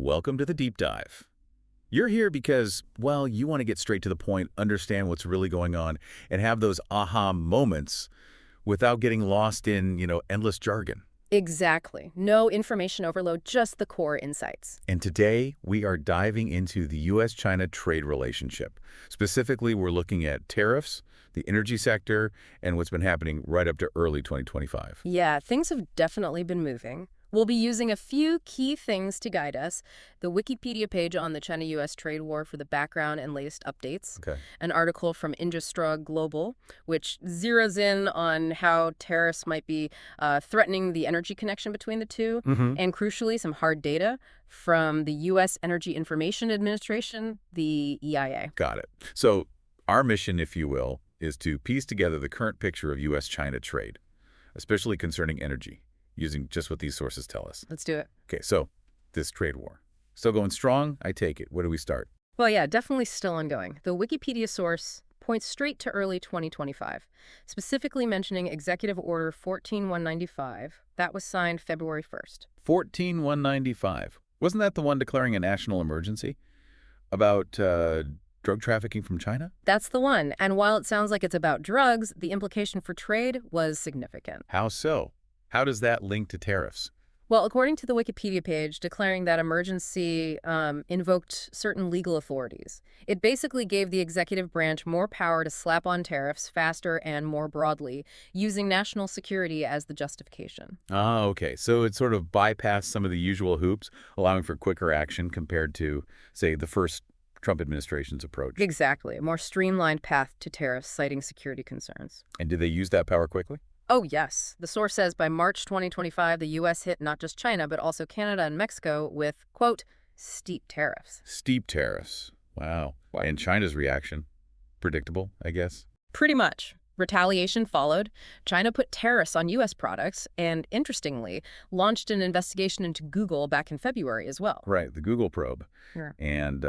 welcome to the deep dive. You're here because, well, you want to get straight to the point, understand what's really going on, and have those aha moments without getting lost in, endless jargon. Exactly. No information overload, just the core insights. And today, we are diving into the U.S.-China trade relationship. Specifically, we're looking at tariffs, the energy sector, and what's been happening right up to early 2025. Yeah, things have definitely been moving. We'll be using a few key things to guide us. The Wikipedia page on the China-U.S. trade war for the background and latest updates. Okay. An article from Industra Global, which zeroes in on how tariffs might be threatening the energy connection between the two. And crucially, some hard data from the U.S. Energy Information Administration, the EIA. Got it. So our mission, if you will, is to piece together the current picture of U.S.-China trade, especially concerning energy, using just what these sources tell us. Let's do it. Okay, so this trade war. Still going strong? I take it. Where do we start? Well, yeah, definitely still ongoing. The Wikipedia source points straight to early 2025, specifically mentioning Executive Order 14195. That was signed February 1st. 14195. Wasn't that the one declaring a national emergency about drug trafficking from China? That's the one. And while it sounds like it's about drugs, the implication for trade was significant. How so? How does that link to tariffs? Well, according to the Wikipedia page, declaring that emergency invoked certain legal authorities. It basically gave the executive branch more power to slap on tariffs faster and more broadly, using national security as the justification. Ah, okay. So it sort of bypassed some of the usual hoops, allowing for quicker action compared to, say, the first Trump administration's approach. Exactly. A more streamlined path to tariffs, citing security concerns. And did they use that power quickly? Oh, yes. The source says by March 2025, the U.S. hit not just China, but also Canada and Mexico with, quote, steep tariffs. Steep tariffs. Wow. And China's reaction? Predictable, I guess? Pretty much. Retaliation followed. China put tariffs on U.S. products and, interestingly, launched an investigation into Google back in February as well. Right, the Google probe. Sure. And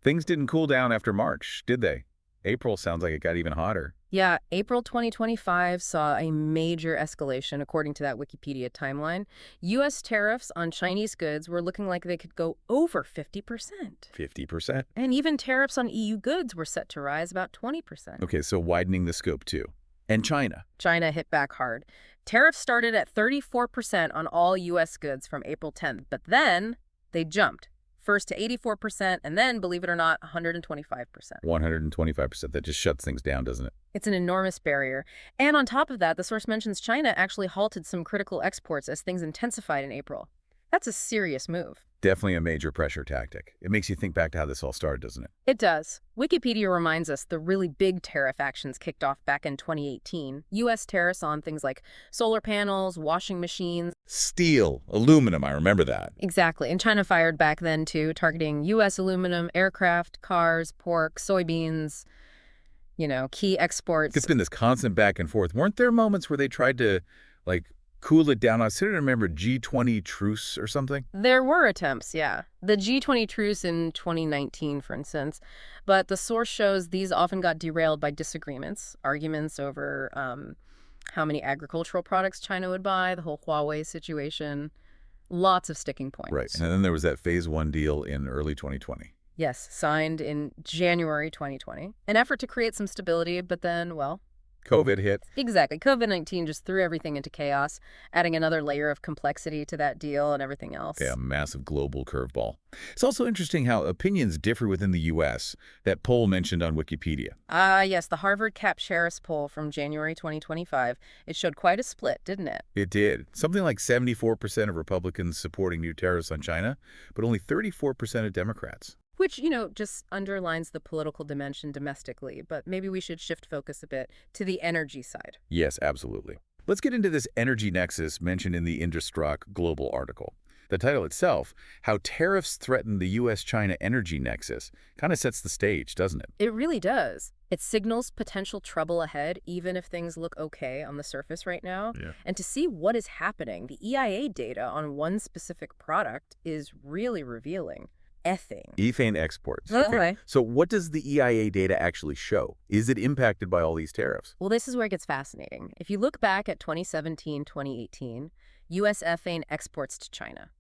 things didn't cool down after March, did they? April sounds like it got even hotter. Yeah, April 2025 saw a major escalation, according to that Wikipedia timeline. U.S. tariffs on Chinese goods were looking like they could go over 50%. 50%? And even tariffs on EU goods were set to rise about 20%. Okay, so widening the scope too. And China? China hit back hard. Tariffs started at 34% on all U.S. goods from April 10th, but then they jumped. First to 84%, and then, believe it or not, 125%. 125%. That just shuts things down, doesn't it? It's an enormous barrier. And on top of that, the source mentions China actually halted some critical exports as things intensified in April. That's a serious move. Definitely a major pressure tactic. It makes you think back to how this all started, doesn't it? It does. Wikipedia reminds us the really big tariff actions kicked off back in 2018. U.S. tariffs on things like solar panels, washing machines. Steel, aluminum, I remember that. Exactly. And China fired back then, too, targeting U.S. aluminum, aircraft, cars, pork, soybeans, key exports. It's been this constant back and forth. Weren't there moments where they tried to, cool it down? I seem to remember G20 truce or something. There were attempts, yeah. The G20 truce in 2019, for instance. But the source shows these often got derailed by disagreements, arguments over how many agricultural products China would buy, the whole Huawei situation. Lots of sticking points. Right. And then there was that phase one deal in early 2020. Yes, signed in January 2020. An effort to create some stability, but then, well, COVID hit. Exactly. COVID-19 just threw everything into chaos, adding another layer of complexity to that deal and everything else. Yeah, a massive global curveball. It's also interesting how opinions differ within the U.S., that poll mentioned on Wikipedia. Yes, the Harvard Capps Harris poll from January 2025. It showed quite a split, didn't it? It did. Something like 74% of Republicans supporting new tariffs on China, but only 34% of Democrats. Which, just underlines the political dimension domestically, but maybe we should shift focus a bit to the energy side. Yes, absolutely. Let's get into this energy nexus mentioned in the Industra Global article. The title itself, How Tariffs Threaten the U.S.-China Energy Nexus, kind of sets the stage, doesn't it? It really does. It signals potential trouble ahead, even if things look okay on the surface right now. Yeah. And to see what is happening, the EIA data on one specific product is really revealing. Ethane exports. Okay. So what does the EIA data actually show? Is it impacted by all these tariffs? Well, this is where it gets fascinating. If you look back at 2017, 2018, U.S. ethane exports to China.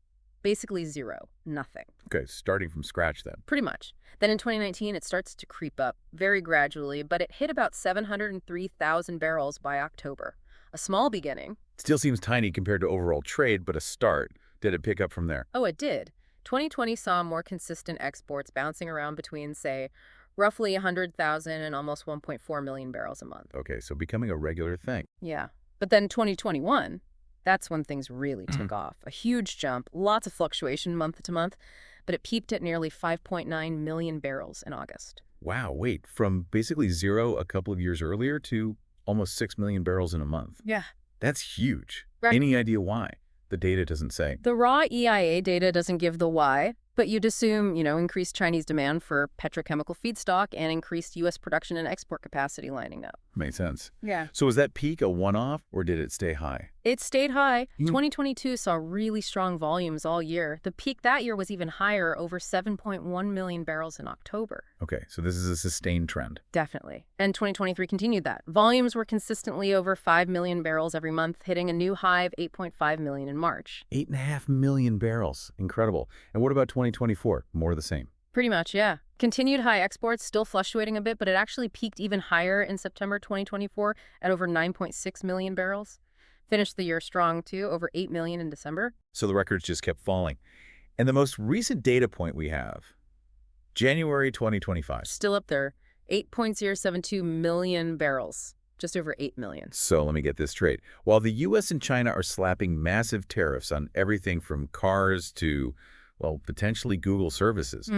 Basically zero. Nothing. Okay, starting from scratch then. Pretty much. Then in 2019, it starts to creep up very gradually, but it hit about 703,000 barrels by October. A small beginning. Still seems tiny compared to overall trade, but a start. Did it pick up from there? Oh, it did. 2020 saw more consistent exports bouncing around between, say, roughly 100,000 and almost 1.4 million barrels a month. Okay, so becoming a regular thing. Yeah. But then 2021, that's when things really took off. A huge jump, lots of fluctuation month to month, but it peaked at nearly 5.9 million barrels in August. Wow, wait, from basically zero a couple of years earlier to almost 6 million barrels in a month. Yeah. That's huge. Right. Any idea why? The data doesn't say. The raw EIA data doesn't give the why, but you'd assume, increased Chinese demand for petrochemical feedstock and increased U.S. production and export capacity lining up. Makes sense. Yeah. So was that peak a one-off, or did it stay high? It stayed high. 2022 saw really strong volumes all year. The peak that year was even higher, over 7.1 million barrels in October. Okay, so this is a sustained trend. Definitely. And 2023 continued that. Volumes were consistently over 5 million barrels every month, hitting a new high of 8.5 million in March. 8.5 million barrels. Incredible. And what about 2024? More of the same. Pretty much, yeah. Continued high exports, still fluctuating a bit, but it actually peaked even higher in September 2024 at over 9.6 million barrels. Finished the year strong, too, over 8 million in December. So the records just kept falling. And the most recent data point we have, January 2025. Still up there, 8.072 million barrels, just over 8 million. So let me get this straight. While the U.S. and China are slapping massive tariffs on everything from cars to, well, potentially Google services,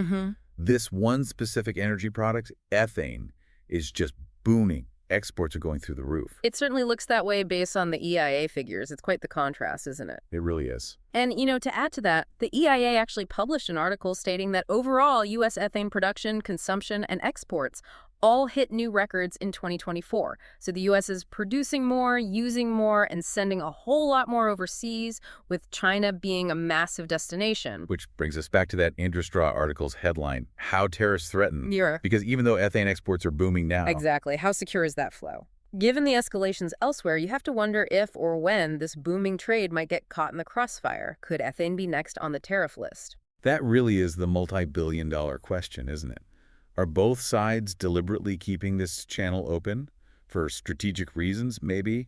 this one specific energy product, ethane, is just booming. Exports are going through the roof. It certainly looks that way based on the EIA figures. It's quite the contrast, isn't it? It really is. And, to add to that, the EIA actually published an article stating that overall U.S. ethane production, consumption, and exports all hit new records in 2024. So the U.S. is producing more, using more, and sending a whole lot more overseas, with China being a massive destination. Which brings us back to that Andrew Straw article's headline, How Tariffs Threaten. Yeah. Because even though ethane exports are booming now. Exactly. How secure is that flow? Given the escalations elsewhere, you have to wonder if or when this booming trade might get caught in the crossfire. Could ethane be next on the tariff list? That really is the multi-billion-dollar question, isn't it? Are both sides deliberately keeping this channel open for strategic reasons, maybe?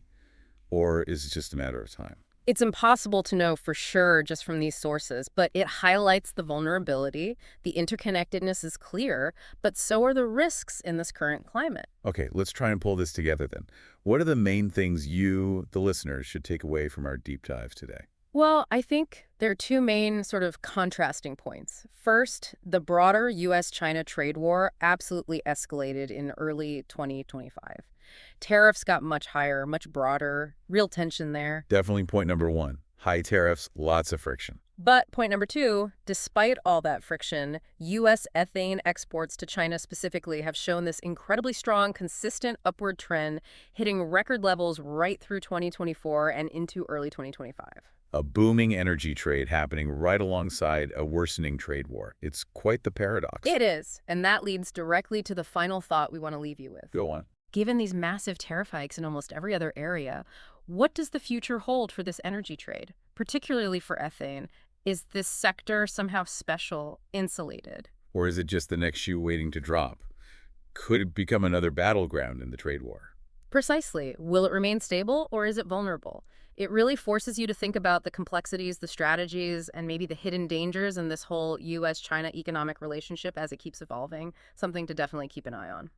Or is it just a matter of time? It's impossible to know for sure just from these sources, but it highlights the vulnerability. The interconnectedness is clear, but so are the risks in this current climate. Okay, let's try and pull this together then. What are the main things you, the listeners, should take away from our deep dive today? Well, I think there are two main sort of contrasting points. First, the broader U.S.-China trade war absolutely escalated in early 2025. Tariffs got much higher, much broader, real tension there. Definitely point number one. High tariffs, lots of friction. But point number two, despite all that friction, U.S. ethane exports to China specifically have shown this incredibly strong, consistent upward trend, hitting record levels right through 2024 and into early 2025. A booming energy trade happening right alongside a worsening trade war. It's quite the paradox. It is, and that leads directly to the final thought we want to leave you with. Go on. Given these massive tariff hikes in almost every other area, what does the future hold for this energy trade, particularly for ethane? Is this sector somehow special, insulated? Or is it just the next shoe waiting to drop? Could it become another battleground in the trade war? Precisely. Will it remain stable, or is it vulnerable? It really forces you to think about the complexities, the strategies, and maybe the hidden dangers in this whole U.S.-China economic relationship as it keeps evolving, something to definitely keep an eye on.